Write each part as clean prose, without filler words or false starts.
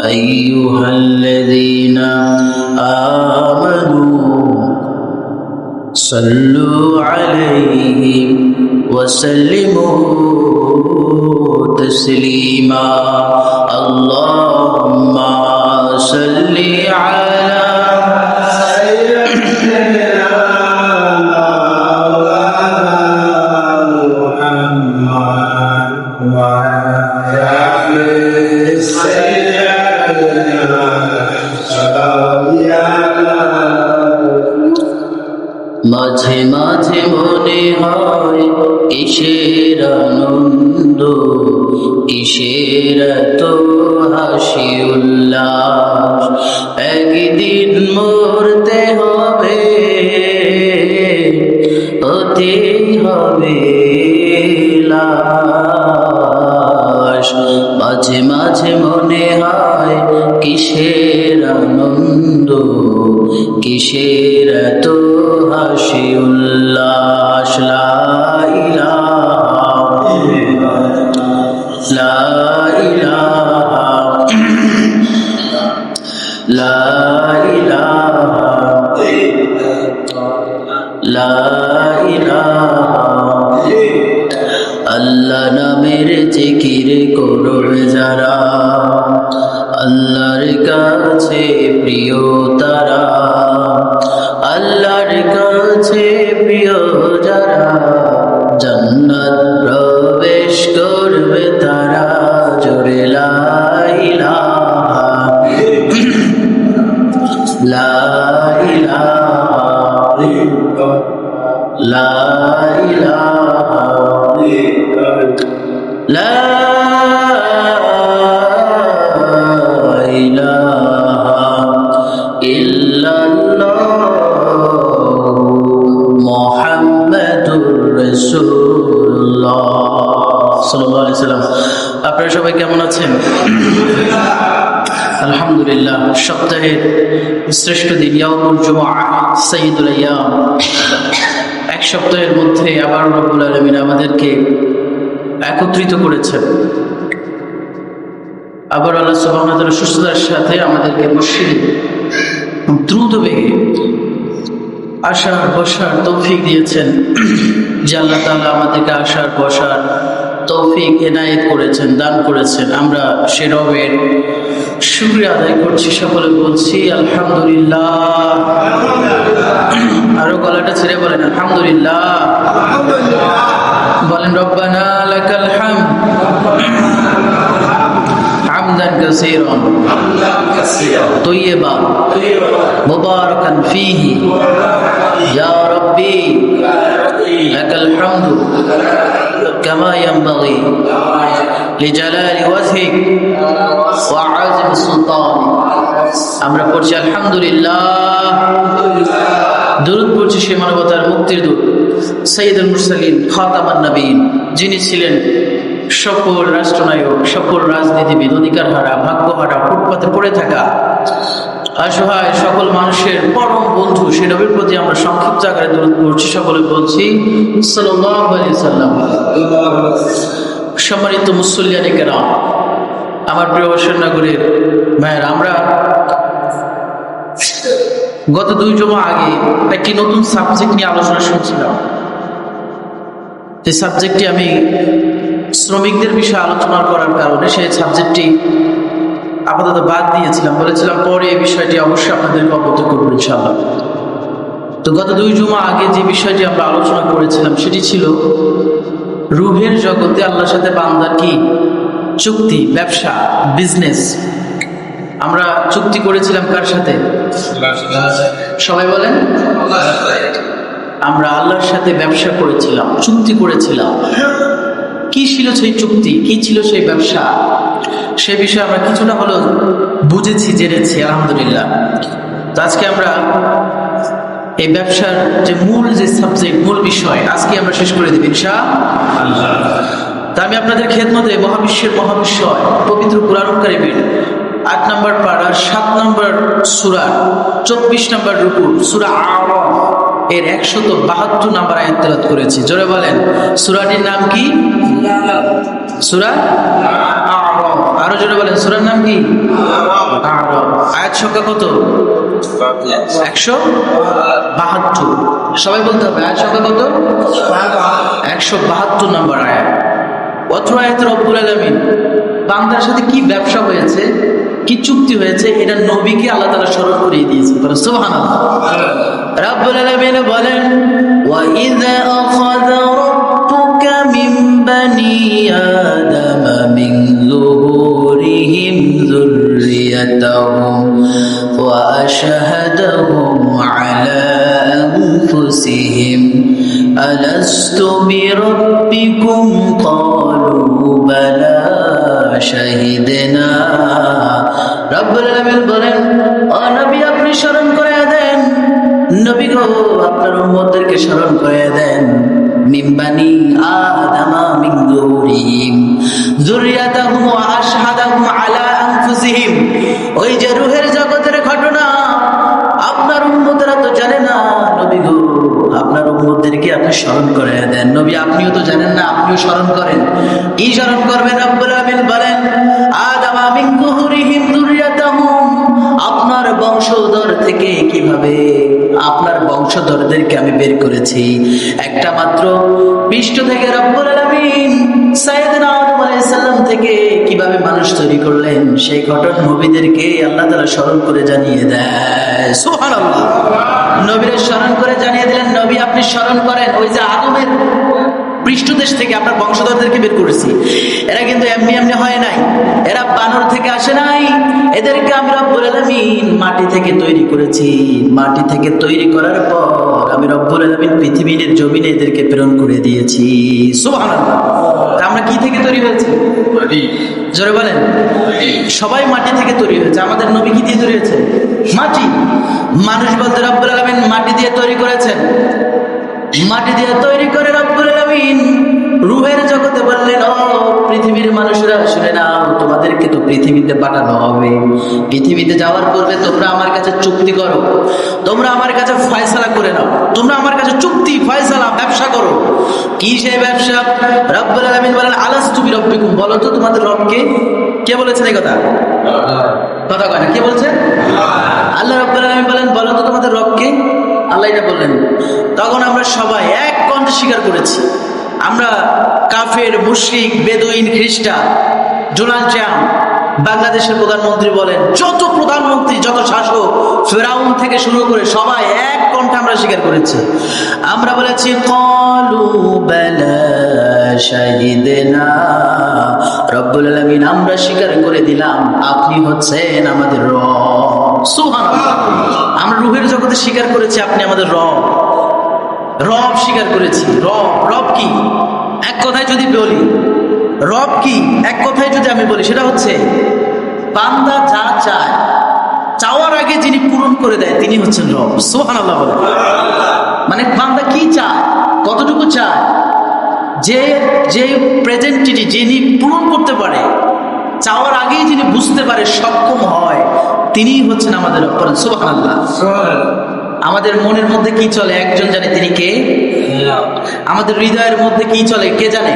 أيها الذين آمنوا صلوا عليه وسلموا تسليما اللهم صل على سيدنا محمد وعلى آل سيدنا মাঝে মাঝে মনে হয় কিসের আনন্দ, কিসের এত হাসি উল্লাস, একদিন মরতে হবে, হতে হবে লাশ। মাঝে মাঝে মনে হয় কিসের আনন্দ, কিসের এত হাসি উল্লাস। লা ইলাহা লা ইলাহা লা ইলাহা লা ইলাহা। আল্লাহ নামের জিকির করবে যারা, আল্লাহর কাছে প্রিয় তারা, আল্লাহর কাছে প্রিয় যারা, জান্নাত প্রবেশ করবে তারা। জোরে লা ইলাহা লা ইলাহা লা ইলাহা লা ইলাহা ইল্লাল্লাহু মুহাম্মাদুর রাসূলুল্লাহ সাল্লাল্লাহু আলাইহি ওয়াসাল্লাম। আপনারা সবাই কেমন আছেন? আলহামদুলিল্লাহ। সপ্তাহের শ্রেষ্ঠ দিন ইয়াউমুল জুমআহ, সাইয়্যিদুল আইয়াম। এক সপ্তাহের মধ্যে আবার রব্বুল আলামিন আমাদেরকে একত্রিত করেছেন। আবার আল্লাহ সুবহানাহু ওয়া তাআলা সুস্থতার সাথে আমাদেরকে মসজিদে দ্রুত বেগে আসার বসার তৌফিক দিয়েছেন। যে আল্লাহ তাআলা আমাদেরকে আসার বসার তৌফিক এনায়েত করেছেন, দান করেছেন। আমরা সে রবের শুকরিয়া আদায় করছি, সকলে বলছি আলহামদুলিল্লাহ। আরো গলাটা ছেড়ে বলেন আলহামদুলিল্লাহ। বলেন রব্বানা লাকাল হামদ হামদান কাসীরান তাইয়্যিবান মুবারাকান ফীহি ইয়া রাব্বি লাকাল হামদু কামা ইয়ানবাগি লিজালালি ওয়াজহিক ওয়া আযমি সুলতানিক। আমরা পড়ছি আলহামদুলিল্লাহ। দুরূদ পড়ছি সে মানবতার মুক্তির দূত সাইয়্যিদুল মুরসালিন খাতামান নবীন, যিনি ছিলেন সকল রাষ্ট্রনায়ক, সকল রাজনীতিবিদ, অধিকারহারা, ভাগ্যহারা, ফুটপাতে পড়ে থাকা অসহায় সকল মানুষের পরম বন্ধু। সে নবীর প্রতি আমরা সংক্ষিপ্ত আকারে দরুদ পড়ছি, সকলে বলছি সাল্লাল্লাহু আলাইহি ওয়াসাল্লাম। সম্মানিত মুসল্লিয়ানে কেরাম, আমার প্রিয় বসরনগরের ভাইয়েরা, আমরা গত 2 জুমা আগে একটি নতুন সাবজেক্ট নিয়ে আলোচনা শুনছিলাম। যে সাবজেক্টটি আমি শ্রমিকদের বিষয়ে আলোচনা করার কারণে সেই সাবজেক্টটি আপাতত বাদ দিয়েছিলাম, বলেছিলাম পরে এই বিষয়টি অবশ্যই আপনাদেরকে অবগত করবো ইনশাআল্লাহ। তো গত 2 জুমা আগে যে বিষয়টি আমরা আলোচনা করেছিলাম সেটি ছিল রূহের জগতে আল্লাহর সাথে বান্দার কি চুক্তি, ব্যবসা, বিজনেস। আমরা চুক্তি করেছিলাম কার সাথে? সবাই বলেন। আমরা আল্লাহর সাথে ব্যবসা করেছিলাম, চুক্তি করেছিলাম। কি ছিল সেই চুক্তি, কি ছিল সেই ব্যবসা, সে বিষয়ে আমরা কিছুটা হলেও বুঝেছি, জেনেছি আলহামদুলিল্লাহ। তো আজকে আমরা এই ব্যবসার যে মূল যে সাবজেক্ট, মূল বিষয় আজকে আমরা শেষ করে দেব ইনশাআল্লাহ। তা আমি আপনাদের খেদমতে মহাবিশ্বের মহাবিশ্বয় পবিত্র কুরআনুল কারীমের 8 নম্বর পারা 7 নম্বর সূরা 24 নম্বর রুকু সূরা আরাফ এর 172 নম্বর আয়াত তেলাওয়াত করেছি। জোরে বলেন সূরাটির নাম কি? সূরা আরাফ। আরো জোরে বলেন সূরার নাম কি? আরাফ। আয়াত সংখ্যা কত? 172। সবাই বলতে হবে আয়াত সংখ্যা কত? 172 নম্বর আয়াত। অত্র আয়াতে রব্বুল আলামিন বান্দার সাথে কি ব্যবসা হয়েছে, কি চুক্তি হয়েছে, এটা নবীকে আল্লাহ তাআলা স্মরণ করিয়ে দিয়েছে। সুবহানাল্লাহ। রব্বুল আলামিন বলেন, ওয়া ইযা আখাযা রাব্বুকা মিন বানি আদামা মিন যুহুরিহিম যুররিয়াতাহুম ওয়া আশহাদাহুম আলা আনফুসিহিম আলাস্তু বিরাব্বিকুম ক্বালু বালা শাহিদনা। রব্বুল আলামিন বলেন, ও নবী আপনি স্মরণ করে দেন, নবী গো আপনার উম্মতদেরকে স্মরণ করে দেন, মিন বানি আদামা মিন যুহুরিহিম যুররিয়াতাহুম ওয়া আশহাদাহুম আলা আনফুসিহিম। ওই যে রূহের জগতের ঘটনা আপনার উম্মতরা তো জানে না, নবী গো আপনার উম্মতদেরকে আপনি স্মরণ করে দেন। নবী আপনিও তো জানেন না, আপনিও স্মরণ করেন। কি স্মরণ করবেন? রব্বুল আলামিন বলেন, আদামা মিন যুহুরিহিম যুররিয়াতাহুম, আপনার বংশধর থেকে কিভাবে আপনার বংশধরদেরকে আমি বের করেছি। একটা মাত্র পৃষ্ঠ থেকে রব্বুল আলামিন সাইয়েদনা আদম আলাইহিস সালাম থেকে কিভাবে মানুষ তৈরি করলেন, সেই ঘটনা নবীদেরকে আল্লাহ তাআলা স্মরণ করে জানিয়ে দেয়। সুবহানাল্লাহ। নবীর স্মরণ করে জানিয়ে দিলেন, নবী আপনি স্মরণ করেন, ওই যে আদমের পৃষ্ঠদেশ থেকে আপনার বংশধরদেরকে বের করেছি। এরা কিন্তু এমনি এমনি হয় নাই, এরা বানর থেকে আসে নাই, এদেরকে আমি রব্বুল আলামিন মাটি থেকে তৈরি করেছি। মাটি থেকে তৈরি করার পর আমি রব্বুল আলামিন পৃথিবীর জমিনে এদেরকে প্রেরণ করে দিয়েছি। সুবহানাল্লাহ। আমরা কি থেকে তৈরি হয়েছি? জোরে বলেন। সবাই মাটি থেকে তৈরি হয়েছে। আমাদের নবী কি দিয়ে তৈরি হয়েছে? মাটি। মানুষ বলতে রব্বুল আলামিন মাটি দিয়ে তৈরি করেছেন। মাটি দিয়ে তৈরি করে রব্বুল আলামিন রূহের জগতে বললেন, ও পৃথিবীর মানুষরা শুনে নাও, তোমাদেরকে তো পৃথিবীতে পাঠানো হবে। পৃথিবীতে যাওয়ার পূর্বে তোমরা আমার কাছে চুক্তি করো, তোমরা আমার কাছে ফয়সালা করে নাও, তোমরা আমার কাছে চুক্তি ফয়সালা ব্যবসা করো। কি সেই ব্যবসা? রব্বুল আলামিন বলেন, আলাস্তু বিরাব্বিকুম, বলো তো তোমাদের রবকে। কে বলেছেন এই কথা? কথা কয় না, কে বলছেন? আল্লাহ রব্বুল আলামিন বলেন, বলো তো তোমাদের রবকে। আল্লাহ এটা বললেন। তখন আমরা সবাই এক কণ্ঠে স্বীকার করেছি। আমরা কাফের, মুশরিক, বেদুইন, খ্রিস্টান, ডোনাল্ড ট্রাম্প, বাংলাদেশের প্রধানমন্ত্রী বলেন, যত প্রধানমন্ত্রী, যত শাসক, ফেরাউন থেকে শুরু করে সবাই এক কণ্ঠে আমরা স্বীকার করেছি। আমরা বলেছি, ক্বালু বালা শাহিদনা, রব্বুল আলামিন আমরা স্বীকার করে দিলাম আপনি হচ্ছেন আমাদের রব। সুবহানাল্লাহ। আমরা রূহের জগতে স্বীকার করেছি আপনি আমাদের রব। রব স্বীকার করেছি। রব, রব কি? এক কথায় যদি বলি রব কি, এক কথায় যদি আমি বলি, সেটা হচ্ছে বান্দা যা চায়, চাওয়ার আগে যিনি পূরণ করে দেয় তিনি হচ্ছেন রব। সুবহানাল্লাহ বলে। মানে বান্দা কি চায়, কতটুকু চায়, যে প্রেজেন্টিটি যিনি পূরণ করতে পারে, চাওয়ার আগেই যিনি বুঝতে পারে, সক্ষম হয়, তিনিই হচ্ছেন আমাদের রব। সুবহানাল্লাহ। আমাদের মনের মধ্যে কি চলে একজন জানে, তিনি কে? আমাদের হৃদয়ের মধ্যে কি চলে কে জানে?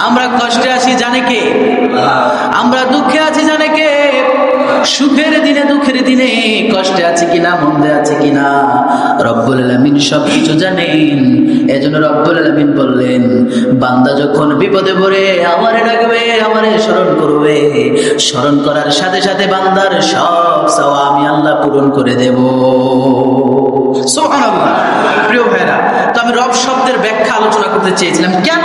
আমরা কষ্টে আছি জানে কে? আমরা দুঃখে আছি জানে কে? সুখের দিনে, দুঃখের দিনে, কষ্টে আছে কিনা, মন্দে আছে কিনা, রব্বুল আলামিন সবকিছু জানেন। এজন্য রব্বুল আলামিন বললেন, বান্দা যখন বিপদে পড়ে আমারে ডাকবে, আমারে স্মরণ করবে, স্মরণ করার সাথে সাথে বান্দার সব চাওয়া আমি আল্লাহ পূরণ করে দেব। সুবহানাল্লাহ। প্রিয় ভাইরা, তো আমি রব শব্দের ব্যাখ্যা আলোচনা করতে চেয়েছিলাম। কেন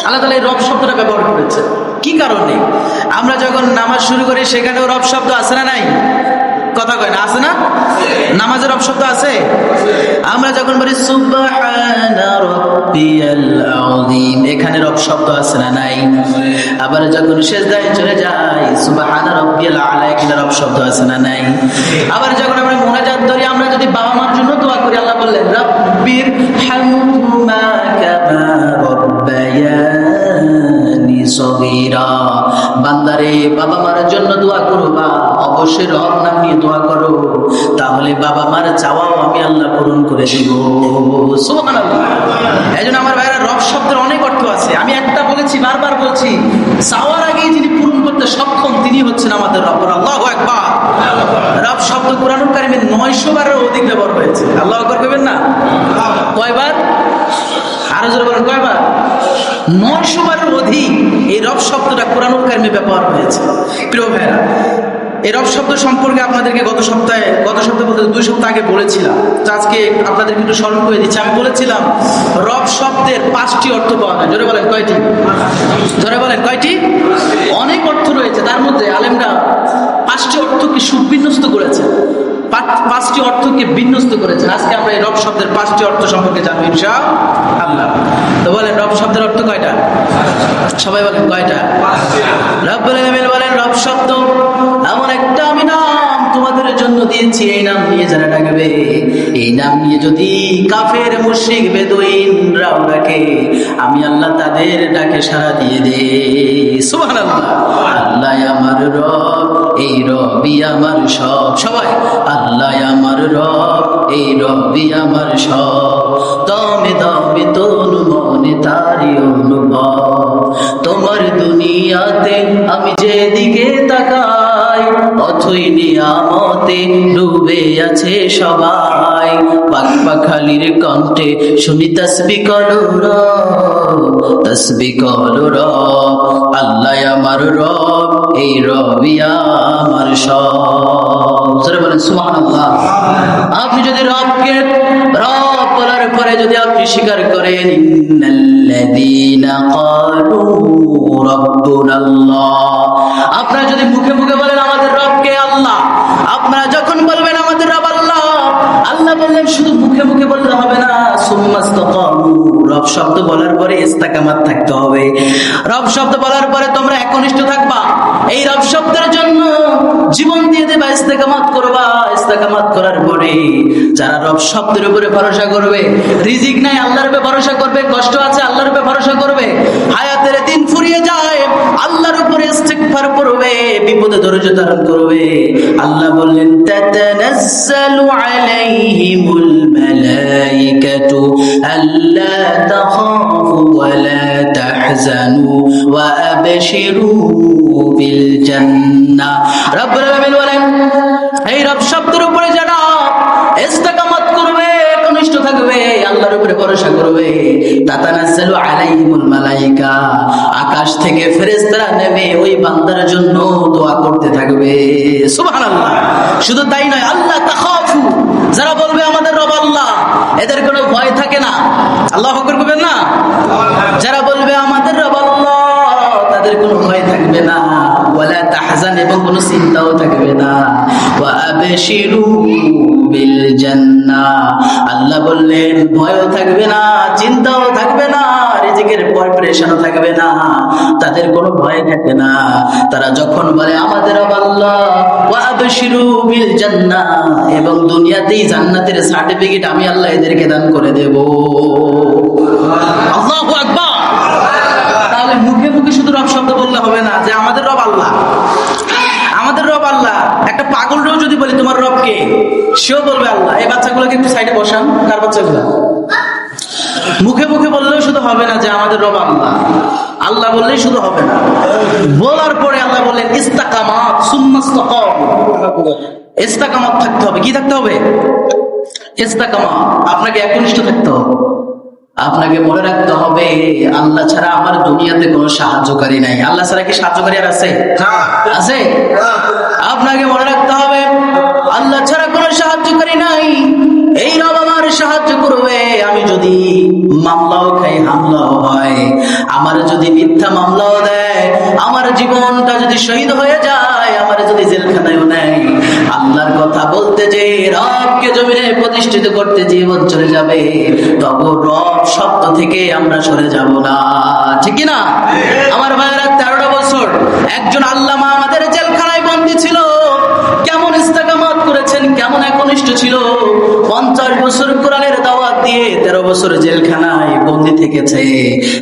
আল্লাহ তাআলা এই রব শব্দটা ব্যবহার করেছে, কি কারণে? আমরা যখন নামাজ শুরু করি সেখানেও রব শব্দ আছে না নাই? কথা কয় না, আছে না? নামাজের রব শব্দ আছে। আমরা যখন বলি সুবহানা রাব্বিয়াল আযীম, এখানে রব শব্দ আছে না নাই? আবার যখন সিজদায় চলে যাই সুবহানা রাব্বিয়াল আলা, এখানে রব শব্দ আছে না নাই? আবার যখন আমরা মুনাজাত ধরি, আমরা যদি বাবা মার জন্য দোয়া করি, আল্লাহ বললেন রাব্বির হামহুমা কামা রাব্বায়ানি সগীরা, বান্দারে বাবা মার জন্য দোয়া করবা, অবশ্যই রব নাম নিয়ে দোয়া করো, তাহলে বাবা মার চাওয়াও আমি আল্লাহ পূরণ করে দিব। সুবহানাল্লাহ। এইজন্য আমার ভাইরা, রব শব্দের অনেক অর্থ আছে। আমি একটা বলেছি, বারবার বলছি, চাওয়ার আগেই যিনি পূরণ করতে সক্ষম তিনি হচ্ছেন আমাদের রব। আল্লাহু আকবার। মনসুবার অধিক এই রব শব্দটা কোরআনুল কারিমে ব্যবহার হয়েছে। প্রিয় ভাইরা, এই রব শব্দ সম্পর্কে আপনাদেরকে গত সপ্তাহে বলতে 2 সপ্তাহ আগে বলেছিলাম। তো আজকে আপনাদেরকে একটু স্মরণ করে দিচ্ছি। আমি বলেছিলাম রব শব্দের 5টি অর্থ পাওয়া যায়। জোরে বলেন কয়টি? জোরে বলেন কয়টি? অনেক অর্থ রয়েছে, তার মধ্যে আলেমরা 5টি অর্থকে সুবিন্যস্ত করেছে, 5টি অর্থকে বিন্যস্ত করেছেন। আজকে আমরা এই রব শব্দের 5টি অর্থ সম্পর্কে জানবো ইনশাআল্লাহ। তো বলেন রব শব্দের অর্থ কয়টা? সবাই বলেন কয়টা? রব্বুল আলামিন বলেন রব শব্দ এমন একটা আমি নাম তোমাদের জন্য দিয়েছি, এই নাম নিয়ে যারা ডাকবে, এই নাম নিয়ে যদি কাফের মুশরিক বেদুইনরাও ডাকে, আমি আল্লাহ তাদের ডাকে সাড়া দিয়ে দে। সুবহানাল্লাহ। আল্লাহ আমার রব, এই রবই আমার সব। সবাই আল্লাহ আমার রব, এই রবই আমার সব। দমে দমে তনু মনে তারি অনুভব, তোমার দুনিয়াতে আমি যেদিকে তাকাই, অথই নিয়ামতে ডুবে আছে সবাই। পাখালির কণ্ঠে শুনি তাসবিহ করো রব, তাসবিহ করো রব। আল্লাহ আমার রব, এই রবই আমার সব। জোরে বলেন সুবহানাল্লাহ। আপনি যদি রবকে রব বলার পরে যদি আপনি স্বীকার করেন ইন্নাল্লাযীনা ক্বালু রাব্বুনাল্লাহ, আপনারা যদি মুখে মুখে বলেন আমাদের রবকে আল্লাহ, আপনারা যখন বলবেন আমাদের রব আল্লাহ, আল্লাহ বললেন শুধু মুখে মুখে বললে হবে না, সুম্মাস্তাকামু, রব শব্দ বলার পরে ইস্তেকামাত থাকতে হবে। রব শব্দ বলার পরে তোমরা একনিষ্ঠ থাকবা, এই রব শব্দের জন্য জীবন দিয়ে দেবা, ইস্তেকামাত করবা। ইস্তেকামাত করার পরে যারা রব শব্দের উপরে ভরসা করবে, রিজিক নাই আল্লাহর উপরে ভরসা করবে, কষ্ট আছে আল্লাহর উপরে ভরসা করবে, হায়াতের দিন ফুরিয়ে যায় আল্লাহর উপরে ইস্তিগফার করবে, বিপদে ধৈর্য ধারণ করবে। আল্লাহ বললেন তাতানাজ্জালু আলাইহিমুল মালাইকাতু আল্লা তাখাফু ওয়া লা তাহজানু ওয়া আবশিরু বিল জান্নাহ। রব্বুল আলামিন বলেন এই রব শব্দের উপরে যারা ইস্তেকামাত করবে, একনিষ্ঠ থাকবে, আল্লাহর উপরে ভরসা করবে, তাতানাজ্জালু আলাইহিমুল মালাইকা, আকাশ থেকে ফেরেশতারা নেমে ওই বান্দার জন্য দোয়া করতে থাকবে। সুবহানাল্লাহ। শুধু তাই নয়, আল্লাহ তাখাফু, যারা বলবে আমাদের রব আল্লাহ, এদের কোনো ভয় থাকে না। আল্লাহু আকবার বলবেন না? যারা বলবে আমাদের রব আল্লাহ, তাদের কোনো ভয় থাকবে না, ওয়ালা তাহজান, এবং কোনো চিন্তাও থাকবে না। ওয়া আবশিরু বিল জান্নাহ, আল্লাহ বললেন ভয়ও থাকবে না, চিন্তাও থাকবে না, রিজিকের প্রিপারেশনও থাকবে না, তাদের কোনো ভয় থাকে না। তারা যখন বলে আমাদের রব আল্লাহ, ওয়া আবশিরু বিল জান্নাহ, এবং দুনিয়াতেই জান্নাতের সার্টিফিকেট আমি আল্লাহ এদেরকে দান করে দেব। আল্লাহু আকবার। তাহলে মুখে মুখে শুধু রব শব্দ বললে হবে না যে আমাদের রব আল্লাহ, আমাদের রব আল্লাহ। একটা পাগলরাও যদি বলি তোমার রব কে, সেও বলবে আল্লাহ। এই বাচ্চাগুলোকে একটু সাইডে বসান। কার বাচ্চাগুলো? মুখে মুখে বললেও শুধু হবে না যে আমাদের রব আল্লাহ, আল্লাহ বললেই শুধু হবে না, বলার পরে আল্লাহ বললেন ইস্তাকামাত, সুম্মাস্তাকামু, ইস্তাকামাত থাকতে হবে। কি থাকতে হবে? ইস্তাকামাত। আপনাকে একনিষ্ঠ থাকতে হবে, আপনাকে মনে রাখতে হবে আল্লাহ ছাড়া আমার দুনিয়াতে কোনো সাহায্যকারী নাই। আল্লাহ ছাড়া কি সাহায্যকারী আর আছে? আছে। আপনাকে মনে রাখতে হবে আল্লাহ ছাড়া কোনো সাহায্যকারী নাই। এই রব আমার সাহায্য করবে। আমি যদি মামলাও খাই, হামলাও হয়, আমার যদি মিথ্যা মামলাও দেয়, আমার জীবনটা যদি শহীদ হয়ে যায়, আমার যদি জেলখানায়ও নেয়, আল্লাহর কথা বলতে যে রবকে জমিনে প্রতিষ্ঠিত করতে জীবন চলে যাবে, তবু রব শব্দ থেকে আমরা সরে যাব না। ঠিক কি না? আমার ভাইয়েরা, 13টা বছর একজন আল্লামা আমাদের জেলখানায় বন্দী ছিল। কেমন ইস্তেকামাত করেছেন, কেমন একনিষ্ঠ ছিল। 50 বছর কোরআনের দাওয়াত দিয়ে 13 বছর জেলখানায় বন্দী থেকেছে।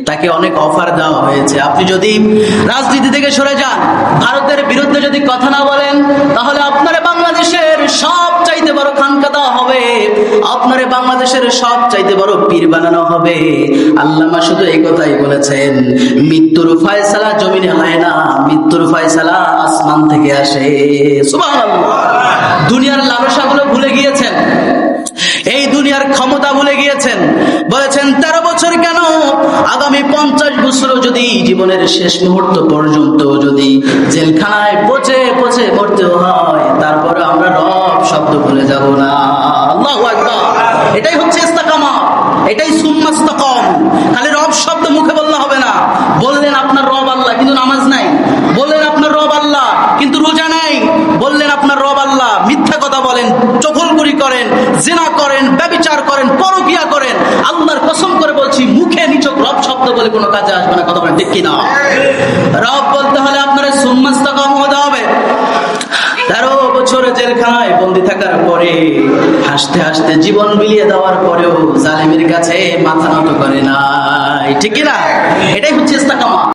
তাকে অনেক অফার দেওয়া হয়েছে, আপনি যদি রাজনীতি থেকে সরে যান, ভারতের বিরুদ্ধে যদি কথা না বলেন, তাহলে আপনার বাংলাদেশের সব চাইতে বড় খানকা দেওয়া হবে, আপনার বাংলাদেশের সব চাইতে বড় পীর বানানো হবে। আল্লামা শুধু এই কথাই বলেছেন, মৃত্যুর ফয়সালা জমিনে হয় না, মৃত্যুর ফয়সালা আসমান থেকে আসে। সুবহানাল্লাহ। দুনিয়ার লালসাগুলো ভুলে গিয়েছেন, এই দুনিয়ার ক্ষমতা ভুলে গিয়েছেন। বলেছেন 13 বছর কেন, আগামী 50 বছরও জীবনের শেষ মুহূর্ত পর্যন্ত যদি জেলখানায় পচে পচে মরতেও হয়, তারপরে আমরা রব শব্দ ভুলে যাব না। আল্লাহু আকবার। এটাই হচ্ছে ইস্তেকামত, এটাই সুম্মা ইস্তাকাম। খালি রব শব্দ মুখে বললে হবে না। বললেন আপনার রব আল্লাহ, কিন্তু নামাজ নাই। বললেন আপনার রব আল্লাহ, কিন্তু রোজা নাই। বললেন আপনার রব আল্লাহ, মিথ্যা কথা বলেন, চগলখড়ি করেন, জিনা করেন, ব্যভিচার করেন, পরকিয়া করেন। আল্লাহর কসম করে বলছি, মুখে নিছক রব শব্দ বলে কোনো কাজে আসবে না। কথা বলেন ঠিক কিনা? রব বলতে হলে আপনার সুম্মা ইস্তাকাম হতে হবে। 13 বছর জেলখানায় বন্দী থাকার পরে, হাসতে হাসতে জীবন বিলিয়ে দেওয়ার পরেও জালিমের কাছে মাথা নত করে নাই। ঠিক কিনা? এটাই হচ্ছে ইস্তেকামত।